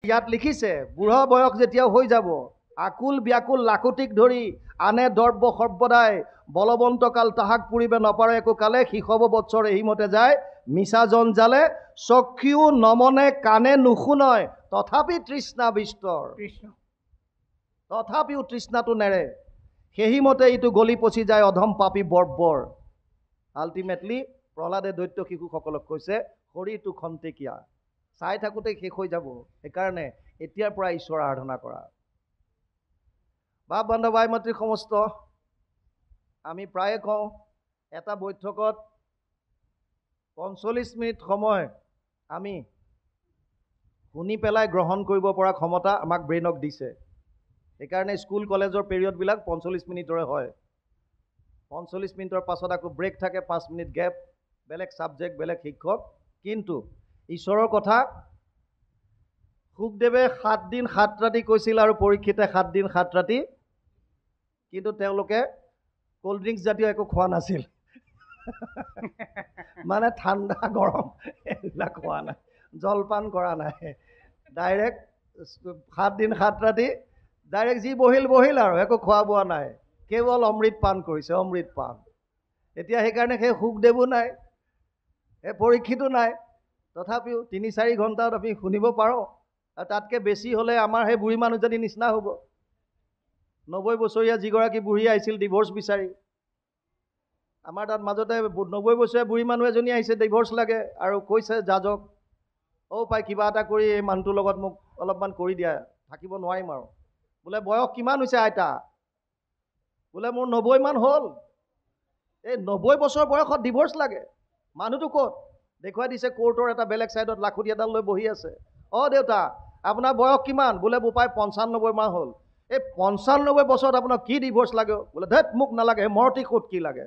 ইয়াত লিখিছে বুঢ়া বয়স যেতিয়া হৈ যাব আকুল ব্যাকুল লাকুটিক ধৰি আনে দৰ্ব সৰ্বদাই বলৱন্তকাল তাহাক পুৰিবে নপাৰে একো কালে শিশৱ বৎসৰ এহিমতে যায় মিছা জঞ্জালে চক্ষু নমনে কাণে নুশুনয় তথাপি তৃষ্ণা বিস্তৰ তথাপিও তৃষ্ণাটো নেৰে সেইমতে ইটো গলি পচি যায় অধম পাপী বৰ্বৰ আল্টিমেটলি প্ৰহ্লাদে দৈত্য শিশুসকলক কৈছে শৰীৰটো খন্তেকীয়া চাই থাকোঁতে শেষ হৈ যাব সেইকাৰণে এতিয়াৰ পৰা ঈশ্বৰ আৰাধনা কৰা বাপ বান্ধৱ ভাই মাতৃ সমস্ত আমি প্ৰায়ে কওঁ এটা বৈঠকত ৪৫ মিনিট সময় আমি শুনি পেলাই গ্ৰহণ কৰিব পৰা ক্ষমতা আমাক ব্ৰেইনক দিছে সেইকাৰণে স্কুল কলেজৰ পিৰিয়ডবিলাক ৪৫ মিনিটৰে হয় ৪৫ মিনিটৰ পাছত আকৌ ব্ৰেক থাকে 5 মিনিট গেপ বেলেগ ছাবজেক্ট বেলেগ শিক্ষক কিন্তু ঈশ্বৰৰ কথা সুখদেৱে 7 দিন 7 ৰাতি কৈছিল আৰু পৰীক্ষিতে 7 দিন 7 ৰাতি কিন্তু তেওঁলোকে কোল্ড ড্ৰিংকছ জাতীয় একো খোৱা নাছিল মানে ঠাণ্ডা গৰম এইবিলাক খোৱা নাই জলপান কৰা নাই ডাইৰেক্ট 7 দিন 7 ৰাতি ডাইৰেক্ট যি বহিল আৰু একো খোৱা বোৱা নাই কেৱল অমৃত পান কৰিছে অমৃত পান এতিয়া সেইকাৰণে সেই সুখদেৱো নাই এই পৰীক্ষিতো নাই তথাপিও ৩-৪ ঘণ্টাত আমি শুনিব পাৰোঁ আৰু তাতকৈ বেছি হ'লে আমাৰ সেই বুঢ়ী মানুহজনী নিচিনা হ'ব ৯০ বছৰীয়া যিগৰাকী বুঢ়ী আহিছিল ডিভৰ্চ বিচাৰি আমাৰ তাত মাজতে ৯০ বছৰীয়া বুঢ়ী মানুহ এজনী আহিছে ডিভৰ্চ লাগে আৰু কৈছে জাজক পাই কিবা এটা কৰি এই মানুহটোৰ লগত মোক অলপমান কৰি দিয়া থাকিব নোৱাৰিম আৰু বোলে বয়স কিমান হৈছে আইতা বোলে মোৰ ৯০ মান হ'ল এই ৯০ বছৰ বয়সত ডিভৰ্চ লাগে মানুহটো ক'ত দেখুৱাই দিছে কোৰ্টৰ এটা বেলেগ ছাইডত লাখুটি এডাল লৈ বহি আছে দেউতা আপোনাৰ বয়স কিমান বোলে বোপাই ৯৫ মান হ'ল এই ৯৫ বছৰত আপোনাক কি ডিভৰ্চ লাগে বোলে ধেত মোক নালাগে মৰতি ক'ত কি লাগে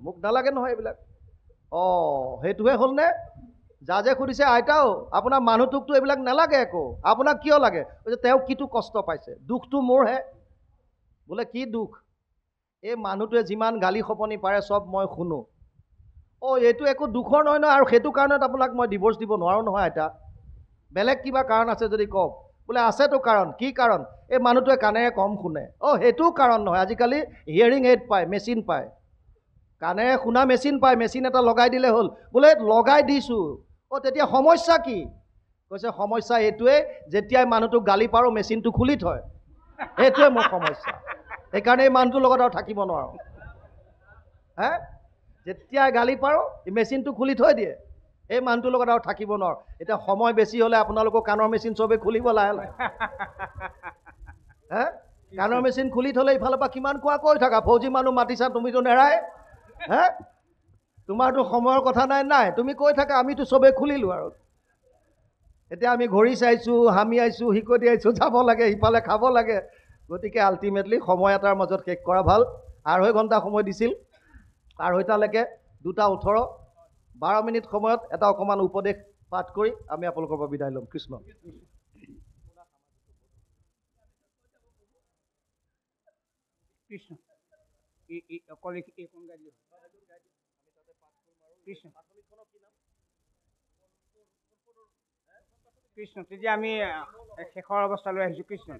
মোক নালাগে নহয় এইবিলাক সেইটোহে হ'লনে জাজে সুধিছে আইতাও আপোনাৰ মানুহটোকতো এইবিলাক নালাগে একো আপোনাক কিয় লাগে তেওঁ কিটো কষ্ট পাইছে দুখটো মোৰহে বোলে কি দুখ এই মানুহটোৱে যিমান গালি খপনি পাৰে চব মই শুনো এইটো একো দুখৰ নহয় আৰু সেইটো কাৰণত আপোনাক মই ডিভৰ্চ দিব নোৱাৰোঁ নহয় আইতা বেলেগ কিবা কাৰণ আছে যদি কওক বোলে আছেতো কাৰণ কি কাৰণ এই মানুহটোৱে কাণেৰে কম শুনে সেইটোও কাৰণ নহয় আজিকালি হিয়াৰিং এইড পায় মেচিন পায় কাণেৰে শুনা মেচিন পায় মেচিন এটা লগাই দিলে হ'ল বোলে লগাই দিছোঁ তেতিয়া সমস্যা কি কৈছে সমস্যা এইটোৱে যেতিয়াই মানুহটোক গালি পাৰোঁ মেচিনটো খুলি থয় সেইটোৱে মোৰ সমস্যা সেইকাৰণে এই মানুহটোৰ লগত আৰু থাকিব নোৱাৰোঁ যেতিয়াই গালি পাৰোঁ মেচিনটো খুলি থৈ দিয়ে এই মানুহটোৰ লগত আৰু থাকিব নোৱাৰোঁ এতিয়া সময় বেছি হ'লে আপোনালোকৰ কাণৰ মেচিন চবেই খুলিব লাহে লাহে কাণৰ মেচিন খুলি থ'লে ইফালৰ পৰা কিমান কোৱা কৈ থাকা ফৌজি মানুহ মাতিছা তুমিতো নেৰাই তোমাৰতো সময়ৰ কথা নাই তুমি কৈ থাকা আমিতো চবেই খুলিলোঁ আৰু এতিয়া আমি ঘড়ী চাইছোঁ হামি আইছোঁ হিকটি আইছোঁ যাব লাগে ইফালে খাব লাগে গতিকে আল্টিমেটলি সময় এটাৰ মাজত শেষ কৰা ভাল ২.৫ ঘণ্টা সময় দিছিল ২.৫টালৈকে ২:১৮ 12 মিনিট সময়ত এটা অকণমান উপদেশ পাঠ কৰি আমি আপোনালোকৰ পৰা বিদায় ল'ম কৃষ্ণ কৃষ্ণ অকল এইখন গাড়ী কৃষ্ণ কৃষ্ণ তেতিয়া আমি শেষৰ অৱস্থালৈ আহিছোঁ কৃষ্ণ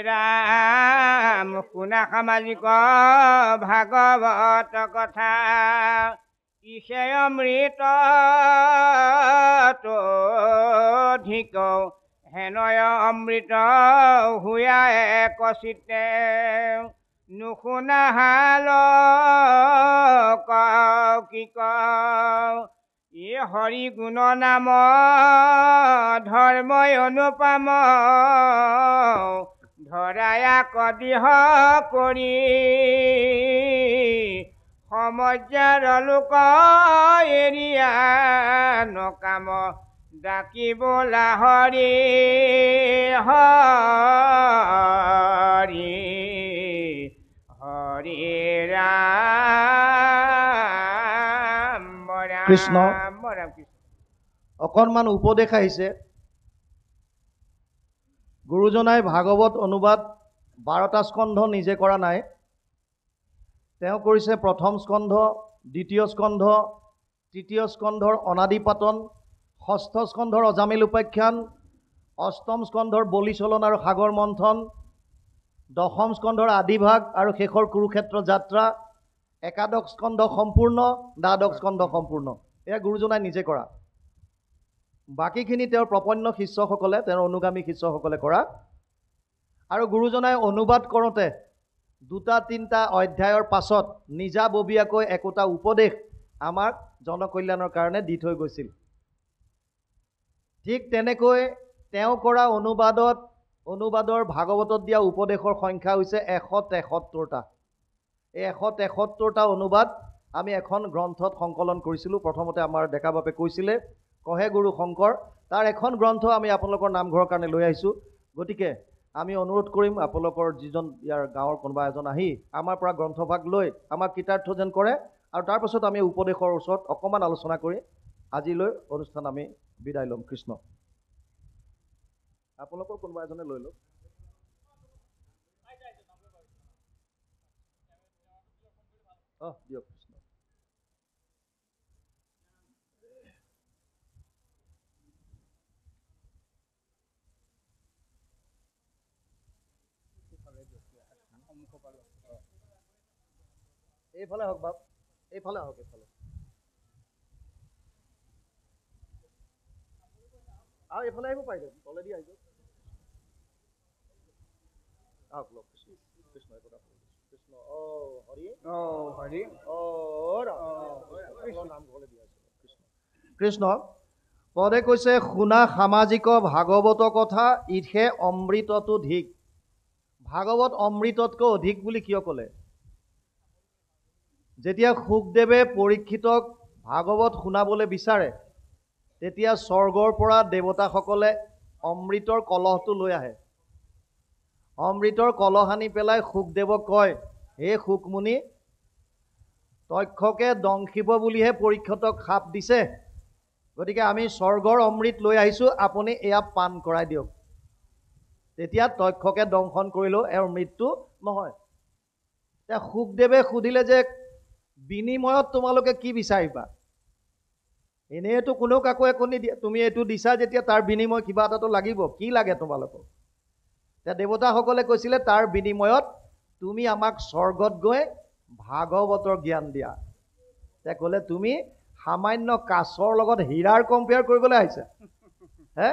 ৰাম শুনা সামাজিক ভাগৱত কথা ইছে অমৃত অধিক হেনয় অমৃত হুয়া একচিতে নুশুনা হাল কি হৰি গুণ নাম ধৰ্মই অনুপম ধৰায়া কদিহ কৰি সমজাৰ লোক এৰিয়া নকাম ডাকিবোলা হৰি হৰি হৰি ৰাম কৃষ্ণ অকণমান উপদেশ আহিছে গুৰুজনাই ভাগৱত অনুবাদ 12টা স্কন্ধ নিজে কৰা নাই তেওঁ কৰিছে প্ৰথম স্কন্ধ দ্বিতীয় স্কন্ধ তৃতীয় স্কন্ধৰ অনাদি পাতন ষষ্ঠ স্কন্ধৰ অজামিল উপাখ্যান অষ্টম স্কন্ধৰ বলিচলন আৰু সাগৰ মন্থন, দশম স্কন্ধৰ আদিভাগ আৰু শেষৰ কুৰুক্ষেত্ৰ যাত্ৰা, একাদশ স্কন্ধ সম্পূৰ্ণ, দ্বাদশ স্কন্ধ সম্পূৰ্ণ। এয়া গুৰুজনাই নিজে কৰা। বাকীখিনি তেওঁৰ প্ৰপন্ন শিষ্যসকলে, তেওঁৰ অনুগামী শিষ্যসকলে কৰা। আৰু গুৰুজনাই অনুবাদ কৰোঁতে 2-3টা অধ্যায়ৰ পাছত নিজাববীয়াকৈ একোটা উপদেশ আমাক জনকল্যাণৰ কাৰণে দি থৈ গৈছিল। ঠিক তেনেকৈ তেওঁ কৰা অনুবাদৰ ভাগৱতত দিয়া উপদেশৰ সংখ্যা হৈছে 173টা। এই 173টা অনুবাদ আমি এখন গ্ৰন্থত সংকলন কৰিছিলোঁ। প্ৰথমতে আমাৰ ডেকা বাপে কৈছিলে, কহে গুৰু শংকৰ, তাৰ এখন গ্ৰন্থ আমি আপোনালোকৰ নামঘৰৰ কাৰণে লৈ আহিছোঁ। গতিকে আমি অনুৰোধ কৰিম আপোনালোকৰ যিজন ইয়াৰ গাঁৱৰ কোনোবা এজন আহি আমাৰ পৰা গ্ৰন্থভাগ লৈ আমাক কৃতাৰ্থ যেন কৰে, আৰু তাৰপাছত আমি উপদেশৰ ওচৰত অকণমান আলোচনা কৰি আজিলৈ অনুষ্ঠান আমি বিদায় ল'ম। কৃষ্ণ। আপোনালোকৰ কোনোবা এজনে লৈ লওক। দিয়ক। কৃষ্ণ। এইফালে হওক বাপ, এইফালে হওক, এইফালে। আৰু এইফালে আহিব পাৰিব, তলেদি আহিব। আহক লওক। কৃষ্ণ। কৃষ্ণ। কৃষ্ণ। হৰি। হৰি। নামঘৰলৈ দিয়া আছে। কৃষ্ণ। কৃষ্ণ। পদে কৈছে, শুনা সামাজিক ভাগৱত কথা, ইহে অমৃততো ধিক। ভাগৱত অমৃততকৈ অধিক বুলি কিয় ক'লে? যেতিয়া শুকদেৱে পৰীক্ষিতক ভাগৱত শুনাবলৈ বিচাৰে, তেতিয়া স্বৰ্গৰ পৰা দেৱতাসকলে অমৃতৰ কলহটো লৈ আহে। অমৃতৰ কলহ আনি পেলাই শুকদেৱক কয়, হে শুকমুনি, তক্ষকে দংশিব বুলিহে পৰীক্ষিতক শাপ দিছে। গতিকে আমি স্বৰ্গৰ অমৃত লৈ আহিছোঁ, আপুনি এয়া পান কৰাই দিয়ক। তেতিয়া তক্ষকে দংশন কৰিলেও এওঁৰ মৃত্যু নহয়। এতিয়া শুকদেৱে সুধিলে যে বিনিময়ত তোমালোকে কি বিচাৰিবা? এনেইতো কোনেও কাকো একো নিদিয়ে, তুমি এইটো দিছা যেতিয়া তাৰ বিনিময় কিবা এটাতো লাগিব। কি লাগে তোমালোকক? এতিয়া দেৱতাসকলে কৈছিলে, তাৰ বিনিময়ত তুমি আমাক স্বৰ্গত গৈ ভাগৱতৰ জ্ঞান দিয়া। এতিয়া ক'লে, তুমি সামান্য কাছৰ লগত হীৰাৰ কম্পেয়াৰ কৰিবলৈ আহিছা হে?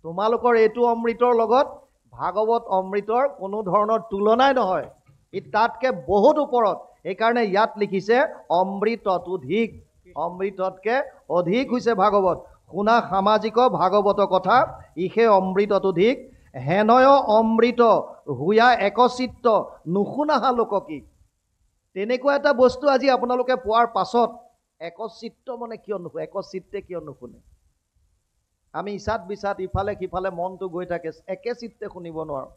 তোমালোকৰ এইটো অমৃতৰ লগত ভাগৱত অমৃতৰ কোনো ধৰণৰ তুলনাই নহয়। ই তাতকে বহুত ওপৰত। সেইকাৰণে ইয়াত লিখিছে অমৃততোধিক। অমৃততকে অধিক হৈছে ভাগৱত। শুনা সামাজিক ভাগৱত কথা, ইহে অমৃততোধিক। হেনয় অমৃত হুয়া একচিত্ত, নুশুনাহা লোক কি। তেনেকুৱা এটা বস্তু আজি আপোনালোকে পোৱাৰ পাছত একচিত্ত মানে কিয় নুশুনে? একচিত্তে কিয় নুশুনে? আমি ইচাত বিচাত ইফালে সিফালে মনটো গৈ থাকে, একে চিত্তে শুনিব নোৱাৰোঁ।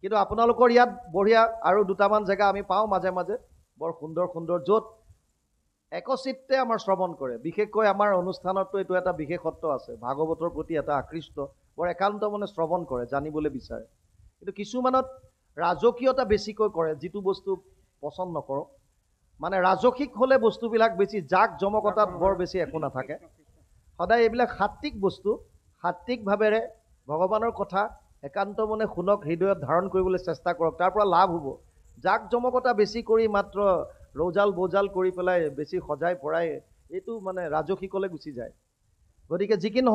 কিন্তু আপোনালোকৰ ইয়াত বঢ়িয়া আৰু দুটামান জেগা আমি পাওঁ মাজে মাজে, বৰ সুন্দৰ সুন্দৰ, য'ত একচিত্তে আমাৰ শ্ৰৱণ কৰে। বিশেষকৈ আমাৰ অনুষ্ঠানততো এইটো এটা বিশেষত্ব আছে, ভাগৱতৰ প্ৰতি এটা আকৃষ্ট, বৰ একান্ত মনে শ্ৰৱণ কৰে, জানিবলৈ বিচাৰে। কিন্তু কিছুমানত ৰাজকীয়তা বেছিকৈ কৰে, যিটো বস্তু পচন্দ নকৰোঁ। মানে ৰাজসিক হ'লে বস্তুবিলাক বেছি জাক জমকতাত বৰ বেছি একো নাথাকে। সদায় এইবিলাক সাত্বিক বস্তু, সাত্বিকভাৱেৰে ভগৱানৰ কথা একান্ত মনে শুনক, হৃদয়ত ধাৰণ কৰিবলৈ চেষ্টা কৰক, তাৰ পৰা লাভ হ'ব। জাক জমকতা বেছি কৰি মাত্ৰ ৰৌজাল বৌজাল কৰি পেলাই বেছি সজাই পৰাই এইটো মানে ৰাজসিকলৈ গুচি যায়। গতিকে যি কি নহওক